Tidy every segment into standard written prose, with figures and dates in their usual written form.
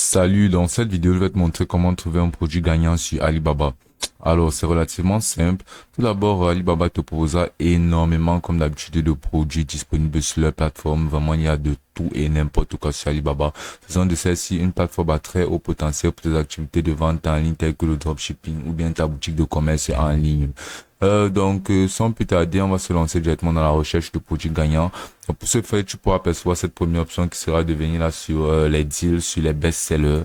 Salut, dans cette vidéo, je vais te montrer comment trouver un produit gagnant sur Alibaba. Alors, c'est relativement simple. Tout d'abord, Alibaba te proposera énormément, comme d'habitude, de produits disponibles sur leur plateforme. Vraiment, il y a de tout et n'importe quoi sur Alibaba. Faisant de celle-ci une plateforme à très haut potentiel pour tes activités de vente en ligne telles que le dropshipping ou bien ta boutique de commerce en ligne. Sans plus tarder, on va se lancer directement dans la recherche de produits gagnants. Donc, pour ce faire, tu pourras apercevoir cette première option qui sera de venir là sur les deals, sur les best-sellers.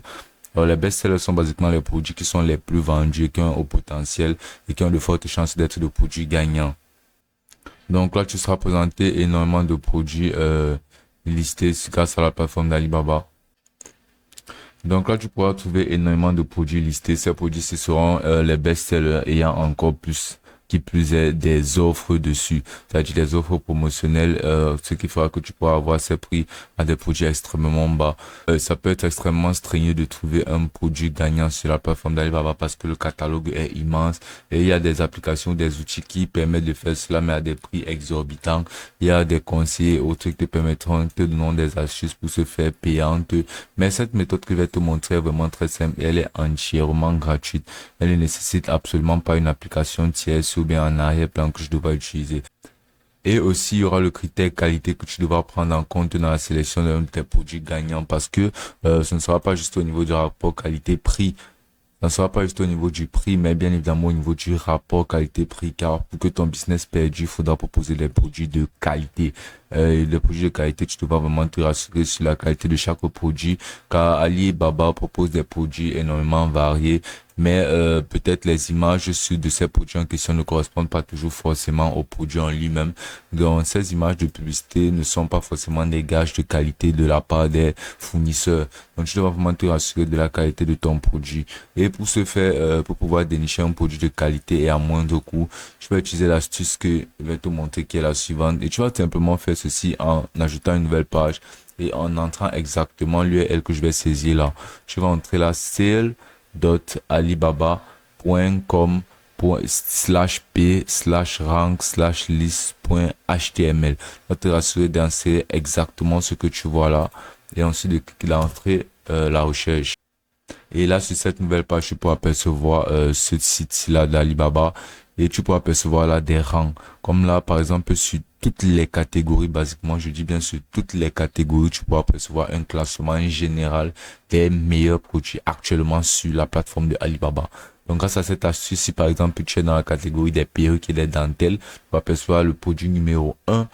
Alors, les best-sellers sont basiquement les produits qui sont les plus vendus, qui ont au potentiel et qui ont de fortes chances d'être de produits gagnants. Donc là, tu seras présenté énormément de produits listés grâce à la plateforme d'Alibaba. Donc là, tu pourras trouver énormément de produits listés. Ces produits, ce seront les best-sellers ayant encore plus qui plus est des offres dessus, c'est-à-dire des offres promotionnelles, ce qui fera que tu pourras avoir ces prix à des produits extrêmement bas. Ça peut être extrêmement streigneux de trouver un produit gagnant sur la plateforme d'Alibaba parce que le catalogue est immense et il y a des applications, des outils qui permettent de faire cela mais à des prix exorbitants. Il y a des conseillers autres qui te permettront, te donneront des astuces pour se faire payante. Mais cette méthode que je vais te montrer est vraiment très simple et elle est entièrement gratuite. Elle ne nécessite absolument pas une application tierce ou bien en arrière-plan que je devrais utiliser. Et aussi, il y aura le critère qualité que tu devras prendre en compte dans la sélection de tes produits gagnants parce que ce ne sera pas juste au niveau du rapport qualité-prix. Ça ne sera pas juste au niveau du prix, mais bien évidemment au niveau du rapport qualité-prix, car pour que ton business perdure, il faudra proposer des produits de qualité. Les produits de qualité, tu devras vraiment te rassurer sur la qualité de chaque produit, car Alibaba propose des produits énormément variés, mais peut-être les images de ces produits en question ne correspondent pas toujours forcément au produit en lui-même. Donc ces images de publicité ne sont pas forcément des gages de qualité de la part des fournisseurs. Donc tu devras vraiment te rassurer de la qualité de ton produit. Et pour ce faire, pour pouvoir dénicher un produit de qualité et à moindre coût, je vais utiliser l'astuce que je vais te montrer qui est la suivante. Et tu vas simplement faire ceci en ajoutant une nouvelle page et en entrant exactement l'URL que je vais saisir là. Je vais entrer là sale.alibaba.com/p/rank/list.html. Va te rassurer d'insérer exactement ce que tu vois là et ensuite de cliquer l'entrée la recherche. Et là, sur cette nouvelle page, tu pourras apercevoir ce site-là d'Alibaba et tu pourras apercevoir là des rangs. Comme là, par exemple, sur toutes les catégories, basiquement, je dis bien sur toutes les catégories, tu pourras apercevoir un classement général des meilleurs produits actuellement sur la plateforme de Alibaba. Donc, grâce à cette astuce, si par exemple tu es dans la catégorie des perruques et des dentelles, tu vas apercevoir le produit numéro 1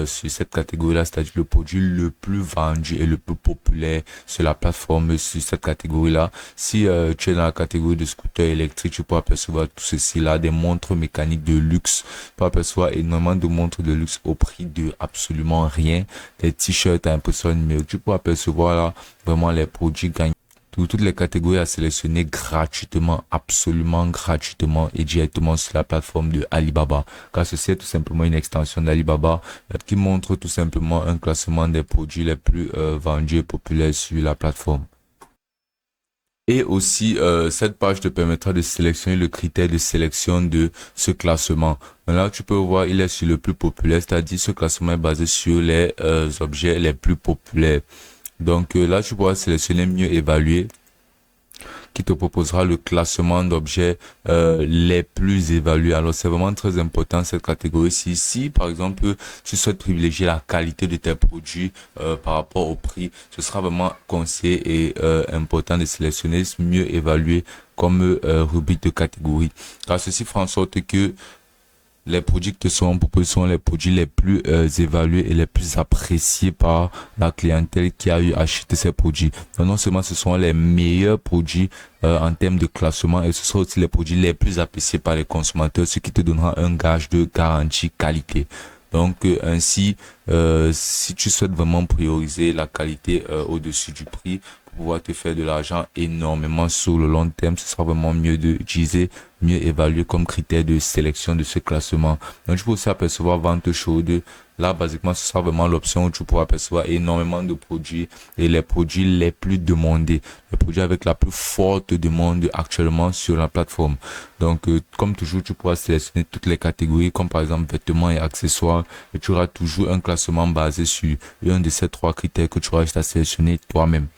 sur cette catégorie-là, c'est-à-dire le produit le plus vendu et le plus populaire sur la plateforme sur cette catégorie-là. Si tu es dans la catégorie de scooters électriques, tu peux apercevoir tout ceci là, des montres mécaniques de luxe. Tu peux apercevoir énormément de montres de luxe au prix de absolument rien. Des t-shirts à impression numérique. Tu peux apercevoir là vraiment les produits gagnants. Toutes les catégories à sélectionner gratuitement, absolument gratuitement et directement sur la plateforme de Alibaba. Car ceci est tout simplement une extension d'Alibaba qui montre tout simplement un classement des produits les plus vendus et populaires sur la plateforme. Et aussi, cette page te permettra de sélectionner le critère de sélection de ce classement. Là, tu peux voir, il est sur le plus populaire, c'est-à-dire ce classement est basé sur les objets les plus populaires. Donc là, tu pourras sélectionner mieux évaluer qui te proposera le classement d'objets les plus évalués. Alors c'est vraiment très important cette catégorie-ci. Si par exemple tu souhaites privilégier la qualité de tes produits par rapport au prix, ce sera vraiment conseillé et important de sélectionner mieux évalué comme rubrique de catégorie. Car ceci fera en sorte que les produits qui te sont proposés sont les produits les plus évalués et les plus appréciés par la clientèle qui a eu acheté ces produits. Donc, non seulement ce sont les meilleurs produits en termes de classement, et ce sont aussi les produits les plus appréciés par les consommateurs, ce qui te donnera un gage de garantie qualité. Donc ainsi, si tu souhaites vraiment prioriser la qualité au-dessus du prix pour pouvoir te faire de l'argent énormément sur le long terme, ce sera vraiment mieux d'utiliser, mieux évaluer comme critère de sélection de ce classement. Donc tu peux aussi apercevoir vente chaude. Là, basiquement, ce sera vraiment l'option où tu pourras apercevoir énormément de produits et les produits les plus demandés, les produits avec la plus forte demande actuellement sur la plateforme. Donc, comme toujours, tu pourras sélectionner toutes les catégories, comme par exemple vêtements et accessoires, et tu auras toujours un classement basé sur un de ces trois critères que tu auras juste à sélectionner toi-même.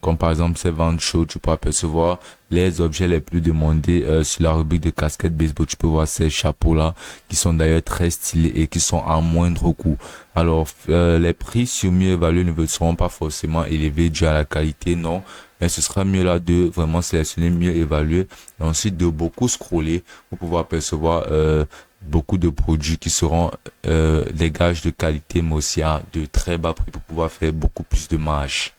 comme par exemple ces ventes chaudes, tu peux apercevoir les objets les plus demandés sur la rubrique de casquettes baseball. Tu peux voir ces chapeaux-là qui sont d'ailleurs très stylés et qui sont à moindre coût. Alors, les prix sur mieux évalués ne seront pas forcément élevés dû à la qualité, non. Mais ce sera mieux là de vraiment sélectionner, mieux évaluer et ensuite de beaucoup scroller pour pouvoir apercevoir beaucoup de produits qui seront des gages de qualité mais aussi à de très bas prix pour pouvoir faire beaucoup plus de marge.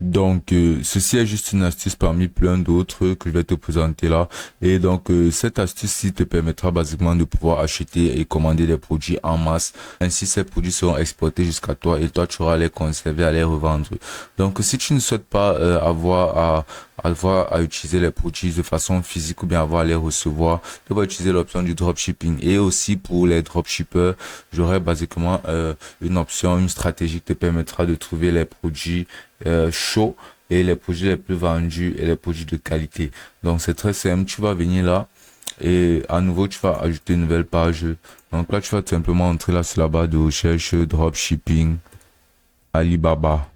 Donc, ceci est juste une astuce parmi plein d'autres que je vais te présenter là. Et donc, cette astuce-ci te permettra basiquement de pouvoir acheter et commander des produits en masse. Ainsi, ces produits seront exportés jusqu'à toi et toi, tu auras à les conserver, à les revendre. Donc, si tu ne souhaites pas avoir à utiliser les produits de façon physique ou bien avoir à les recevoir, tu vas utiliser l'option du dropshipping. Et aussi pour les dropshippers, j'aurai basiquement une option, une stratégie qui te permettra de trouver les produits chauds et les produits les plus vendus et les produits de qualité. Donc c'est très simple, tu vas venir là et à nouveau tu vas ajouter une nouvelle page. Donc là tu vas tout simplement entrer là sur la barre de recherche dropshipping Alibaba.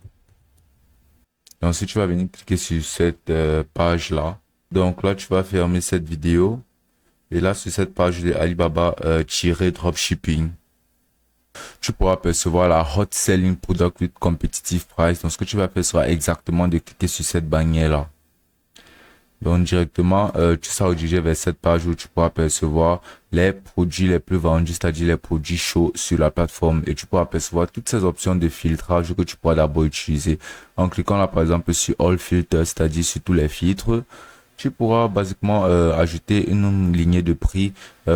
Et ensuite tu vas venir cliquer sur cette page là. Donc là tu vas fermer cette vidéo et là sur cette page de Alibaba dropshipping. Tu pourras percevoir la Hot Selling Product with Competitive Price. Donc, ce que tu vas faire sera exactement de cliquer sur cette bannière-là. Donc, directement, tu seras redirigé vers cette page où tu pourras percevoir les produits les plus vendus, c'est-à-dire les produits chauds sur la plateforme. Et tu pourras percevoir toutes ces options de filtrage que tu pourras d'abord utiliser. En cliquant là, par exemple, sur All Filters, c'est-à-dire sur tous les filtres, tu pourras basiquement ajouter une lignée de prix,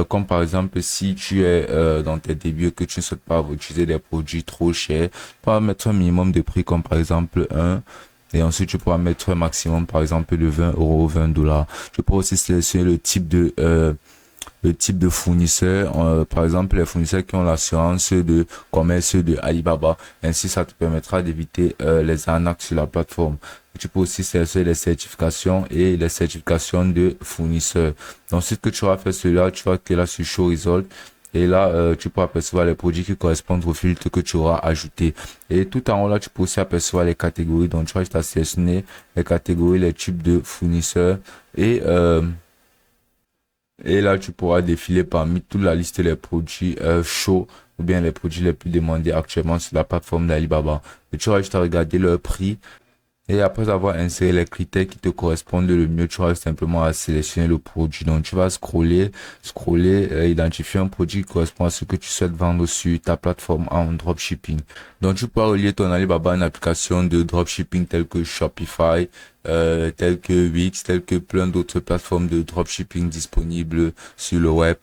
comme par exemple si tu es dans tes débuts et que tu ne souhaites pas utiliser des produits trop chers, tu pourras mettre un minimum de prix comme par exemple 1 et ensuite tu pourras mettre un maximum par exemple de 20 euros, 20 dollars. Tu pourras aussi sélectionner le type de fournisseur, par exemple les fournisseurs qui ont l'assurance de commerce de Alibaba. Ainsi, ça te permettra d'éviter les arnaques sur la plateforme. Tu peux aussi sélectionner les certifications et les certifications de fournisseurs. Ensuite, que tu vas faire cela, tu vas cliquer là sur Show Result. Et là, tu peux apercevoir les produits qui correspondent au filtre que tu auras ajouté. Et tout en haut là, tu peux aussi apercevoir les catégories. Donc, tu vas juste sélectionner les catégories, les types de fournisseurs et là, tu pourras défiler parmi toute la liste des produits chauds ou bien les produits les plus demandés actuellement sur la plateforme d'Alibaba. Et tu auras juste à regarder leur prix. Et après avoir inséré les critères qui te correspondent le mieux, tu auras simplement à sélectionner le produit. Donc, tu vas scroller, identifier un produit qui correspond à ce que tu souhaites vendre sur ta plateforme en dropshipping. Donc, tu pourras relier ton Alibaba à une application de dropshipping telle que Shopify, telle que Wix, telle que plein d'autres plateformes de dropshipping disponibles sur le web.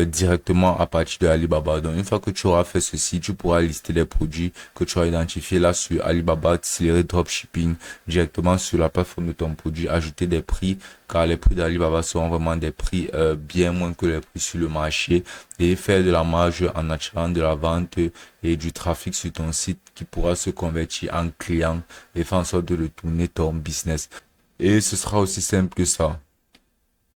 Directement à partir de Alibaba. Donc, une fois que tu auras fait ceci, tu pourras lister les produits que tu as identifiés là sur Alibaba, accélérer dropshipping directement sur la plateforme de ton produit, ajouter des prix, car les prix d'Alibaba seront vraiment des prix bien moins que les prix sur le marché et faire de la marge en attirant de la vente et du trafic sur ton site qui pourra se convertir en client et faire en sorte de retourner ton business. Et ce sera aussi simple que ça.